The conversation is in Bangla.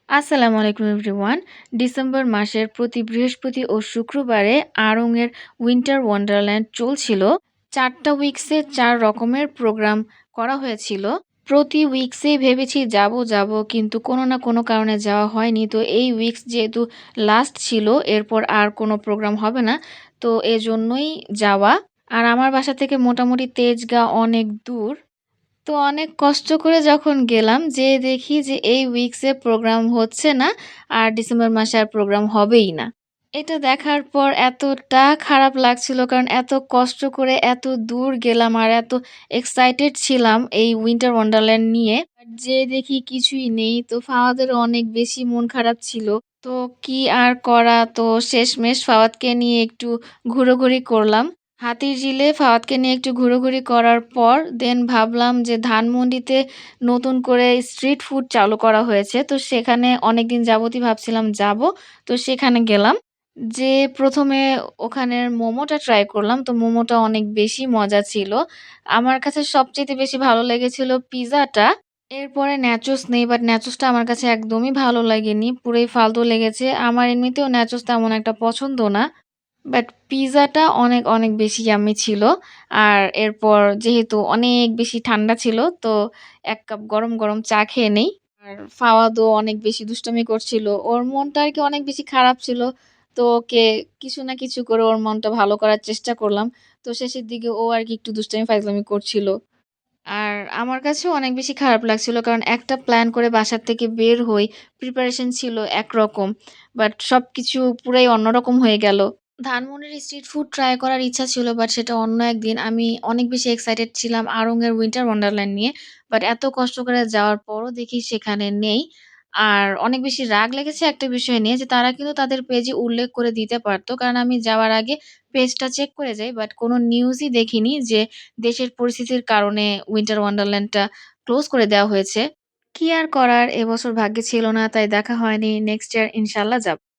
আসসালামু আলাইকুম এভরিওয়ান। ডিসেম্বর মাসের প্রতি বৃহস্পতি ও শুক্রবারে আড়ং-এর উইন্টার ওয়ান্ডারল্যান্ড চলছিল। ৪ টা উইকসে ৪ রকমের প্রোগ্রাম করা হয়েছিল। প্রতি উইকসেই ভেবেছি যাবো, কিন্তু কোনো না কোনো কারণে যাওয়া হয়নি। তো এই উইকস যেহেতু লাস্ট ছিল, এরপর আর কোনো প্রোগ্রাম হবে না। তো এজন্যই যাওয়া। আর আমার বাসা থেকে মোটামুটি তেজগাঁ অনেক দূর। তো অনেক কষ্ট করে যখন গেলাম, যেয়ে দেখি যে এই উইকসে প্রোগ্রাম হচ্ছে না, আর ডিসেম্বর মাসে আর প্রোগ্রাম হবেই না। এটা দেখার পর এতটা খারাপ লাগছিল, কারণ এত কষ্ট করে এত দূর গেলাম আর এত এক্সাইটেড ছিলাম এই উইন্টার ওয়ান্ডারল্যান্ড নিয়ে। আর যেয়ে দেখি কিছুই নেই। তো ফাওয়াদেরও অনেক বেশি মন খারাপ ছিল। তো কি আর করা, তো শেষমেশ ফাওয়াদকে নিয়ে একটু ঘোরাঘুরি করলাম। হাতিরঝিলে ফাওয়াদকে নিয়ে একটু ঘোরাঘুরি করার পর দেন ভাবলাম যে ধানমন্ডিতে নতুন করে স্ট্রিট ফুড চালু করা হয়েছে। তো সেখানে অনেকদিন যাবতই ভাবছিলাম যাবো। তো সেখানে গেলাম। যেয়ে ১ম এ ওখানের মোমোটা ট্রাই করলাম। তো মোমোটা অনেক বেশি মজা ছিল। আমার কাছে সবচাইতে বেশি ভালো লেগেছিল পিজ্জাটা। এরপরে ন্যাচোস নেই, বাট ন্যাচোসটা আমার কাছে একদমই ভালো লাগেনি। পুরাই ফালতু লেগেছে। আমার এমনিতেও ন্যাচোস তেমন একটা পছন্দ না। বাট পিজ্জাটা অনেক, অনেক বেশি ইয়াম্মি ছিল। আর এরপর যেহেতু অনেক বেশি ঠান্ডা ছিল, তো ১ কাপ গরম, গরম চা খেয়ে নেই। আর ফাওয়াদও অনেক বেশি দুষ্টামি করছিল। ওর মনটা আরকি অনেক বেশি খারাপ ছিল। তো ওকে কিছু না কিছু করে ওর মনটা ভালো করার চেষ্টা করলাম। তো শেষের দিকে ও আরকি একটু দুষ্টামি ফাইজলামি করছিল। আর আমার কাছেও অনেক বেশি খারাপ লাগছিল। কারণ একটা প্ল্যান করে বাসা থেকে বের হই। প্রিপারেশন ছিল একরকম। বাট সবকিছু পুরাই অন্যরকম হয়ে গেল। ধানমন্ডির স্ট্রিট ফুড ট্রাই করার ইচ্ছা ছিল, বাট সেটা অন্য একদিন। আমি অনেক বেশি এক্সাইটেড ছিলাম আড়ং-এর উইন্টার ওয়ান্ডারল্যান্ড নিয়ে। বাট এত কষ্ট করে যাওয়ার পরও দেখি সেখানে নেই। আর অনেক বেশি রাগ লেগেছে একটা বিষয় নিয়ে, যে তারা কিন্তু তাদের পেজে উল্লেখ করে দিতে পারত। কারণ আমি যাওয়ার আগে পেজটা চেক করে যাই। বাট কোনো নিউজই দেখিনি যে দেশের পরিস্থিতির কারণে উইন্টার ওয়ান্ডারল্যান্ডটা ক্লোজ করে দেওয়া হয়েছে। কি আর করার, এবছর ভাগ্যে ছিল না, তাই দেখা হয়নি। নেক্সট ইয়ার ইনশাআল্লাহ যাব।